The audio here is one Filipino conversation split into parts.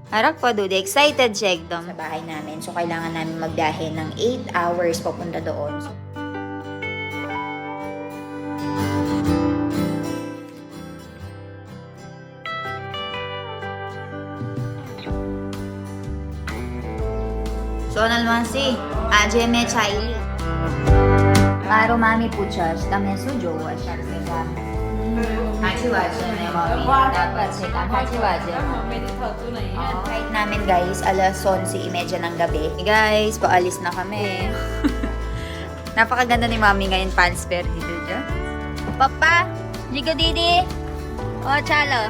Harak pa dude, excited siya ekdom. Sa bahay namin, so kailangan namin magbiyahe ng 8 hours papunta doon. Sonal मासी આજે મેં ચાયલી મારો મામી પૂછાશ તમે શું જોવો છો સાચી વાત છે ને મમ્મી dapat છે કામ સાચી વાત છે right namin guys alas 11:30 ng gabi guys paalis na kami napakaganda ni mami ngayon pants pair dito dyan papa jigo didi oh chalo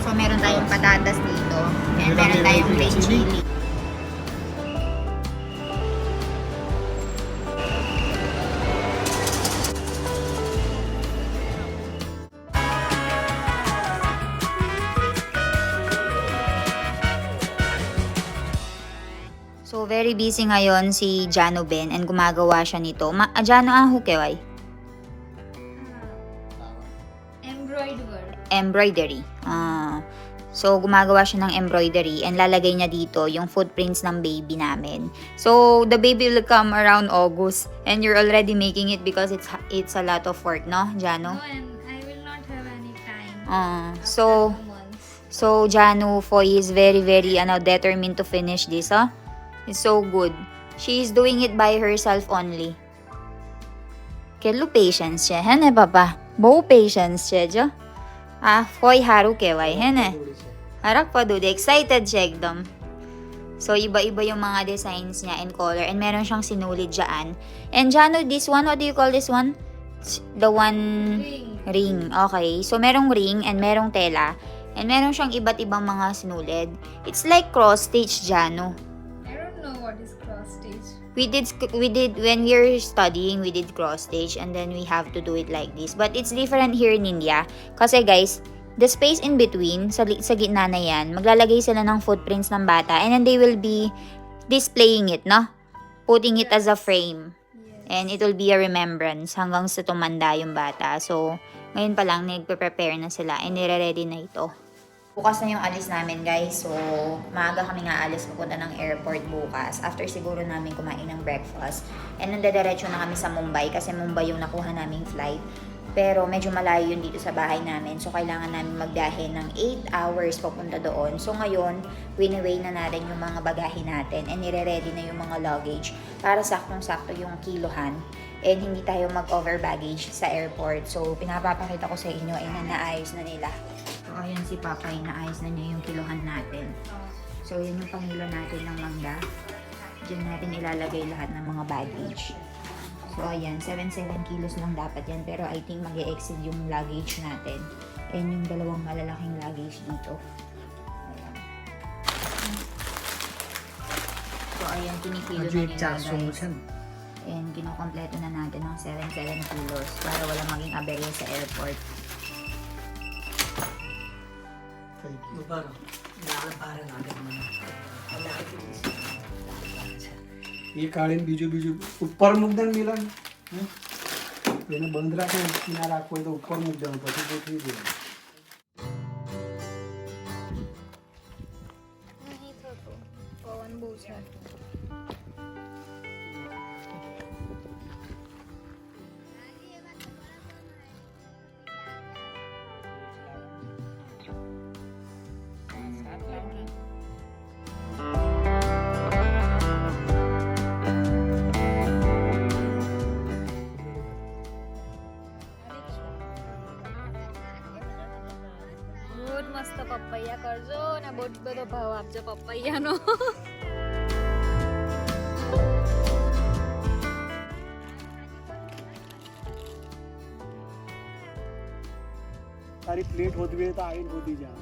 so meron tayong patatas dito and meron tayong green chili. So very busy ngayon si Jano Ben and gumagawa siya nito. Jano hukeway? Embroidery. So, gumagawa siya ng embroidery and lalagay niya dito yung footprints ng baby namin. So, the baby will come around August and you're already making it because it's a lot of work, no, Jano? No, and I will not have any time. So Jano Foy is very determined to finish this, huh? It's so good. She is doing it by herself only. Kailan patience siya, hene papa? Bo patience siya, jo? Foy haru keway, hene? Harak pa dude, excited siya ekdom. So, iba-iba yung mga designs niya and color. And meron siyang sinulid dyan. And Jano, this one, what do you call this one? The one... Ring. Okay. So, merong ring and merong tela. And meron siyang iba't ibang mga sinulid. It's like cross stitch, Jano. I don't know what is cross stitch. We did when we were studying, we did cross stitch and then we have to do it like this. But it's different here in India. Kasi guys, the space in between, sa gitna na yan, maglalagay sila ng footprints ng bata and then they will be displaying it, no? Putting it as a frame. Yes. And it will be a remembrance hanggang sa tumanda yung bata. So, ngayon pa lang, nagpe-prepare na sila and nire-ready na ito. Bukas na yung alis namin, guys. So, maaga kami nga alis pupunta ng airport bukas. After siguro namin kumain ng breakfast. And nandadiretso na kami sa Mumbai kasi Mumbai yung nakuha naming flight. Pero medyo malayo yun dito sa bahay namin. So, kailangan namin magbiyahe ng 8 hours papunta doon. So, ngayon, wini-weigh na natin yung mga bagahe natin. And nire-ready na yung mga luggage para saktong-sakto yung kilohan. And hindi tayo mag-over baggage sa airport. So, pinapapakita ko sa inyo ay naayos na nila. So, ayan si Papa, naayos na niya yung kilohan natin. So, yun yung pangilo natin ng mangga. Diyan natin ilalagay lahat ng mga baggage. So, ayan, 7 kilos lang dapat yan. Pero I think mag-e-exceed yung luggage natin. And yung dalawang malalaking luggage dito. Ayan. So, ayan, kinikilo na nila, guys. And kinukompleto na natin ng 7 kilos para wala maging aberya sa airport. એ કાઢીને બીજું ઉપર મૂક દે ને મિલન એને બંધ રાખે ના રાખવું હોય તો ઉપર મૂક દેવાનું પછી ગોઠવી દેવાનું નહીં થતું પવન બહુ છે મસ્ત પપૈયા કરજો અને બહુ બધો ભાવ આપજો પપૈયાનો તારી પ્લેટ હોતી હોય તો આવીને હોતી જા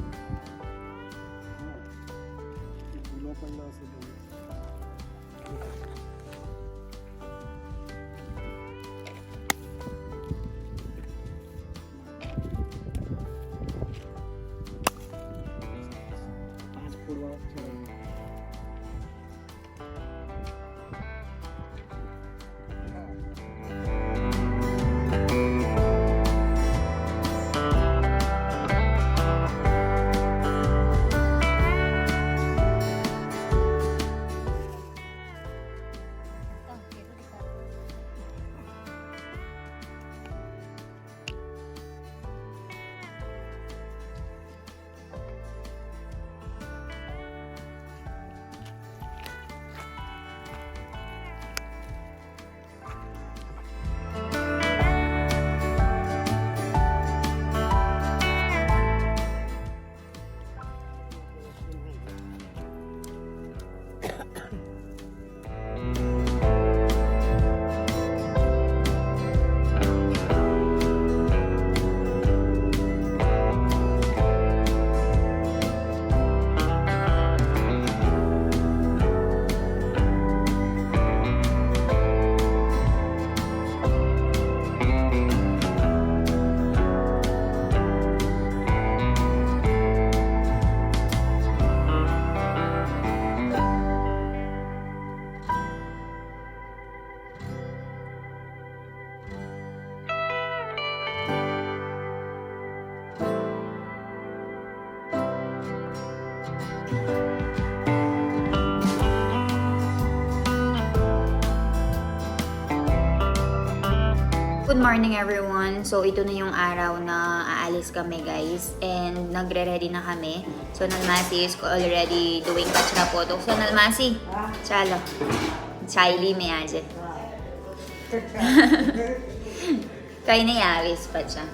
ભૂલો પડ્યો હશે Good morning everyone. So ito na yung araw na aalis kami guys. And nagre-ready na kami. So Nalmasi is already doing kachra photo. So Nalmasi, chalo. Chaili me aje. Kaya na yaris pa siya.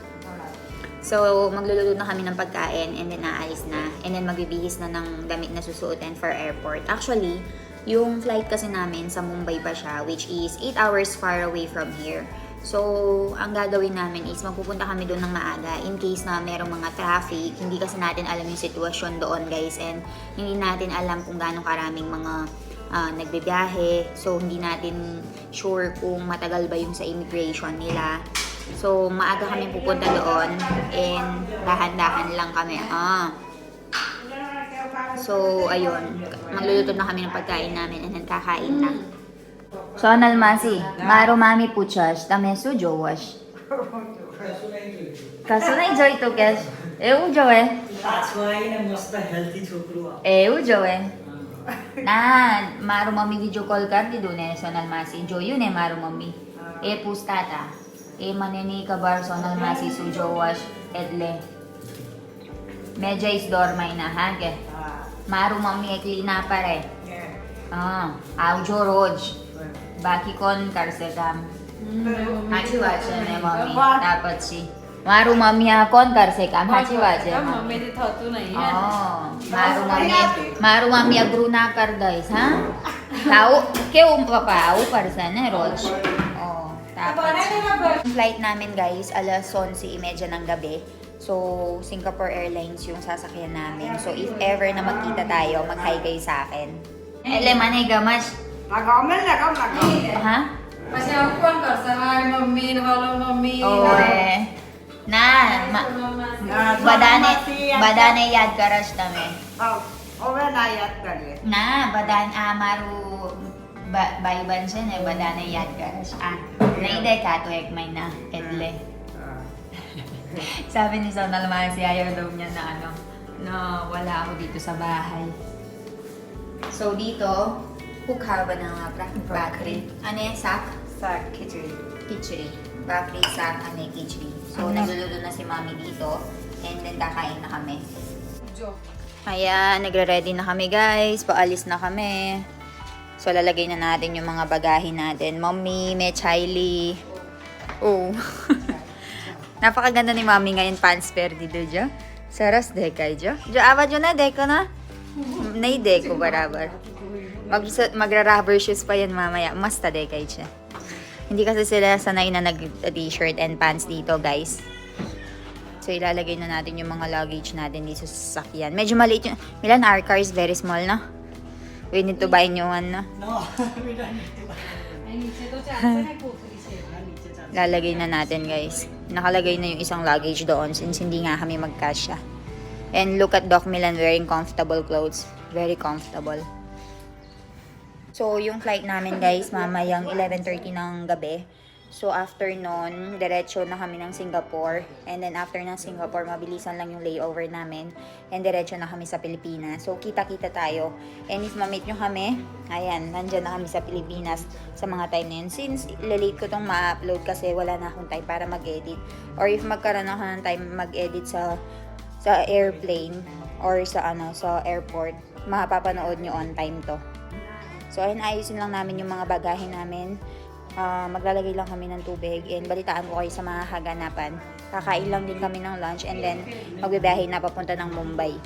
So, magluluto na kami ng pagkain and then aalis na. And then magbibihis na ng damit na susuotin for airport. Actually, yung flight kasi namin sa Mumbai pa siya, which is 8 hours far away from here. So, ang gagawin namin is magpupunta kami doon ng maaga in case na merong mga traffic. Hindi kasi natin alam yung sitwasyon doon guys. And hindi natin alam kung gaano karaming mga nagbibiyahe. So, hindi natin sure kung matagal ba yung sa immigration nila. So, maaga kami pupunta doon and dahan-dahan lang kami. So, ayun. Magluluto na kami ng pagkain namin and then kakain na. So, Nalmasi, maro mami puchas, tame su jowash. Kaso na enjoy to cash. એવું જોવે મસ્ત હેલ્થી છોકરું એવું જોવે ના મારું mummy video call કરી દીધું ને સોનલમાસી જોયું ને મારું મમ્મી એ પૂછતા હતા એ મને નહીં ખબર સોનલમાસી શું જોવાશ એટલે મેં જઈશ દોરમાઈના હા કે મારું મમ્મી એકલી ના પાડે આવજો રોજ બાકી કોણ કરશે કામ સાચી વાત છે ને મમ્મી ત્યાર પછી મારું મમ્મી આ કોણ કરશે કામ સાચી વાત છે મમ્મીથી થતું નહીં મારું મમ્મી અઘરું ના કરી દઈશ હા આવું કેવું પપ્પા આવું પડશે ને રોજ flight namin guys alas 11:30 ng gabi. So Singapore Airlines yung sasakyan namin. So if ever na magkita tayo, mag-hi kayo sa akin. એટલે મને ગમશ હા પછી આવું કોણ કરશે હાય મમ્મી ને હાલો મમ્મી ઓએ ના બધાને યાદ કરશ તમે ના બધા આ મારું ભાઈબંધ છે ને બધાને યાદ કરશ નહીં દેખાતો એક મહિના એટલે sabi ni Sonalmasi ayaw daw niya na na wala ako dito sa bahay. So dito hukaba ng bakri. Ano yan? Sak? શાક ખીચડી Kichiri. Bakri, sak, ano yung kichiri. So nagluluto na si mami dito and then kakain na kami. Ayan, nagre-ready na kami guys. Paalis na kami. So lalagay na natin yung mga bagahe natin. Mommy, may chaili. Oh. Napakaganda ni mami ngayon pants perdi do jo. Saras dekay jo. Jo awa jo na deko na. Nay deko barabar. Magra-rubber shoes pa yan mamaya. Masta dekay siya. Hindi kasi sila sanay na nag-t-shirt and pants dito guys. So ilalagay na natin yung mga luggage natin dito sa sasakyan. Medyo maliit yung Milan our car is very small na. We need to buy new one na. Lalagay na natin guys. Nakalagay na yung isang luggage doon since hindi nga kami magkasya. And look at Doc Milan wearing comfortable clothes. Very comfortable. So yung flight namin guys mamayang 11:30 ng gabi. So after nun, diretso na kami ng Singapore. And then after ng Singapore, mabilisan lang yung layover namin. And diretso na kami sa Pilipinas. So kita-kita tayo. And if ma-meet nyo kami, ayan, nandyan na kami sa Pilipinas sa mga time na yun. Since late ko tong ma-upload kasi wala na akong time para mag-edit. Or if magkaroon ako ng time mag-edit sa airplane or sa airport, mapapanood nyo on time to. So ayun, ayusin lang namin yung mga bagahe namin. Maglalagay lang kami ng tubig and balitaan ko kayo sa mga kaganapan. Kakain lang din kami ng lunch and then magbibiyahe na papunta ng Mumbai.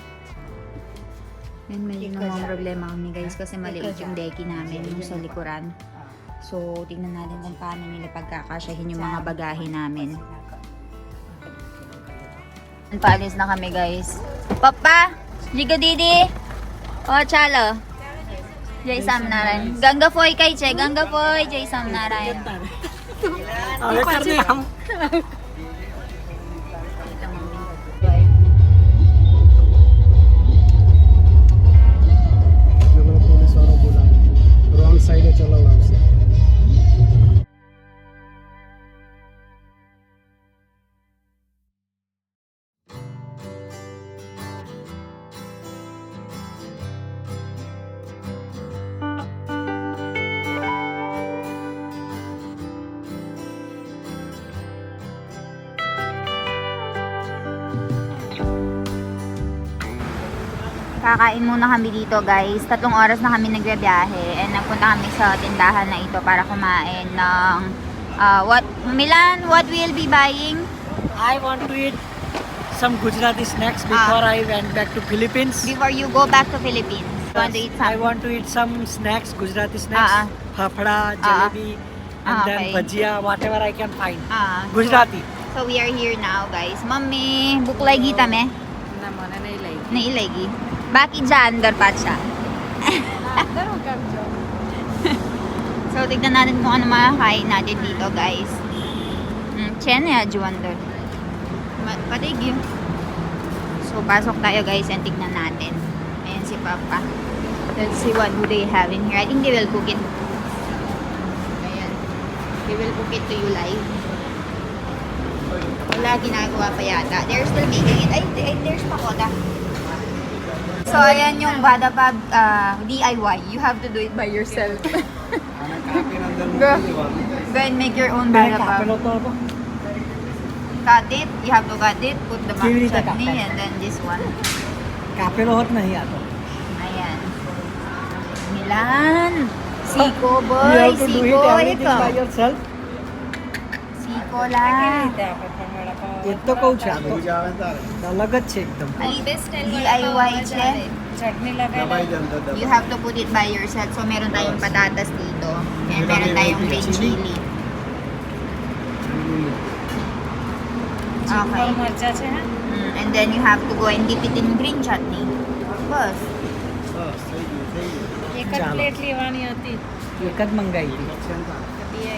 Yan, medyo namang problema kami guys kasi maliit yung deki namin yung sa likuran. So tingnan natin kung paano nila pagkakasyahin yung mga bagahe namin. Paalis na kami guys. Papa! Jiga didi! O chalo! Jai Sam Narayan. Ganga Foy kay Che. Ganga Foy. Jai Sam Narayan. હવે કર દે હમ पुलिस वाला बोला wrong side में चला हुआ से Kakain muna kami dito guys. 3 oras na kami nagbibiyahe and nagpunta kami sa tindahan na ito para kumain ng Milan, what we'll be buying? I want to eat some Gujarati snacks before I went back to Philippines. Before you go back to Philippines. You want to eat I something? want to eat some snacks, Gujarati snacks. Fafda, jalebi, and then okay. bhajia, whatever I can find. Gujarati. Gujarati. So we are here now guys. Mami, buklay kita me. ના મને નહીં લઈ Nailagi. Baki dyan, under pa siya. અંદર હું કેમ છો So, tignan natin kung ano makakain natin dito, guys. Chen ya, Juander. Patig yun. So, pasok tayo, guys, and tignan natin. Ayan si Papa. Let's see what do they have in here. I think they will cook it. Ayan. They will cook it to you live. Wala ginagawa pa yata. They're still making it. Ay, there's pakoda. So, ayan yung Badabab DIY. You have to do it by yourself. Go and make your own मैंने Badabab. कापेलो तो अब Cut it. You have to cut it. Put the Keep it chutney cut. and then this one. कापेलो होत नहीं आता. Ayan. Milan. Siko, You boy. have to do it Siko, everything by ikaw. yourself. Siko lang. એ તો કહું છું આ તો અલગ જ છે એકદમ. DIY છે. ચટણી લગાવી You have to put it by yourself. So, meron tayong patatas dito. And meron tayong green chili. Okay. મરચા છે ને And then you have to go and dip it in green chutney. Bus. એક જ ચાલો. પ્લેટ લેવાની હતી એક જ મંગાવી હતી.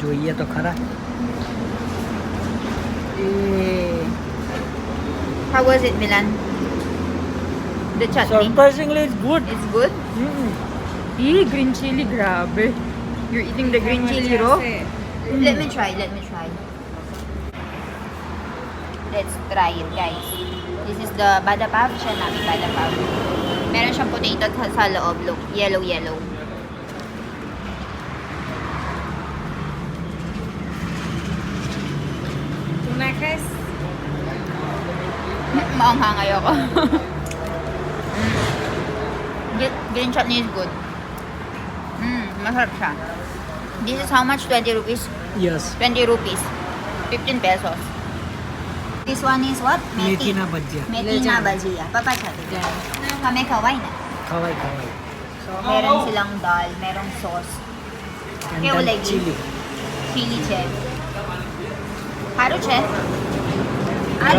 જોઈએ તો ખરા. How was it, Milan? The chutney? Surprisingly it's good. It's good? Green chili, grabe. You're eating the green chili raw? Let me try. Let's try it, guys. This is the Badabab. Siya namin Badabab. Meron siyang potato sa loob. Look, yellow. તું ના ખાઈશ Maanghang ayoko. Green chutney is good. Masarap siya. This is how much? 20 rupees? Yes. 20 rupees. 15 pesos. This one is what? મેથીના ભજીયા. Methi na bhajiya. Papachate. Kami kaway na. ખવાય. So, meron silang dal, merong sauce. And Kaya then lagi. chili. Chili chef. Haru chef.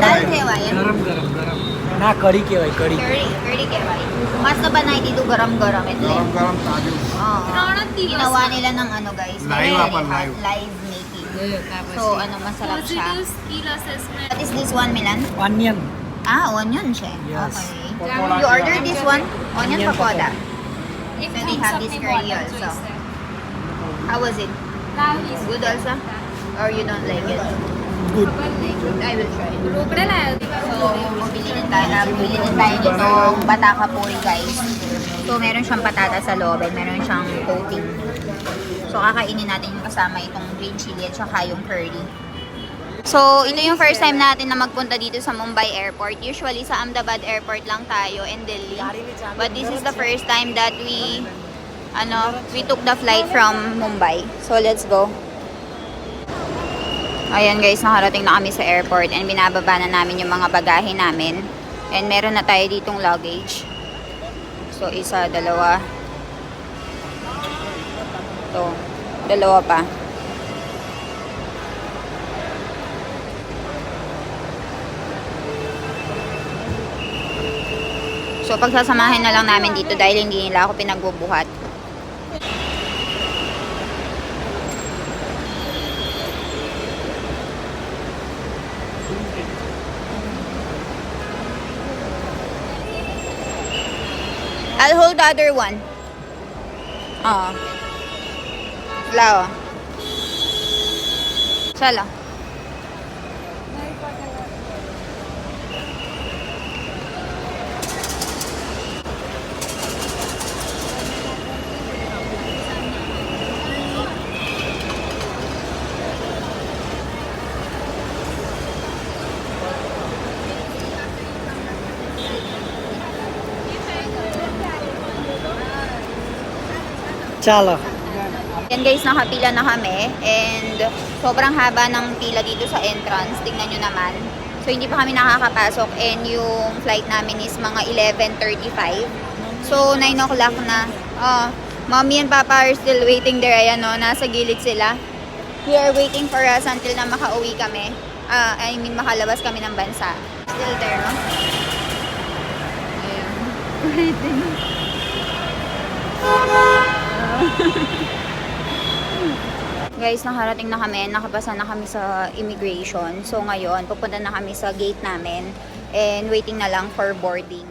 Dal khewayan. ગરમ. ના કઢી કહેવાય કઢી. Curry khewayan. Mas na banay dito garam-garam. ગરમ ગરમ તાજું Ginawa nila ng ano guys. Live very આપણ, hot, live. live making. So, ano, masarap siya. Skill assessment What is this one, Milan? Onion. Onion siya. Yes. Okay. You ordered this one? Onion Onion pakoda. એક So they have this curry also. How was it? Good also? Or you don't like it? Good. I will try. રોકડે લાવ્યો So, bumili din tayo nitong bataka puri, guys. So, meron siyang patata sa loob and meron siyang coating. So, kakainin natin yung kasama itong green chili at saka yung curry. So, ito yung first time natin na magpunta dito sa Mumbai Airport. Usually, sa Ahmedabad Airport lang tayo and Delhi. But this is the first time that we took the flight from Mumbai. So, let's go. Ayan guys, nakarating na kami sa airport and binababa na namin yung mga bagahe namin. And meron na tayo ditong luggage. So, isa, dalawa. Ito, dalawa pa. So, pagsasamahin na lang namin dito dahil hindi nila ako pinagbubuhat. I'll hold the other one. Lao. Chala. Chalo. Yan guys, nakapila na kami and sobrang haba ng pila dito sa entrance. Tingnan nyo naman. So hindi pa kami nakakapasok and yung flight namin is mga 11:35. So 9 o'clock na. Mommy and Papa are still waiting there. Ayan o, nasa gilid sila. We are waiting for us until na makauwi kami. Makalabas kami ng bansa. Still there, no? Ayan. Waiting. Guys, nakarating na kami. Nakapasa na kami sa immigration. So ngayon, pupunta na kami sa gate namin and waiting na lang for boarding.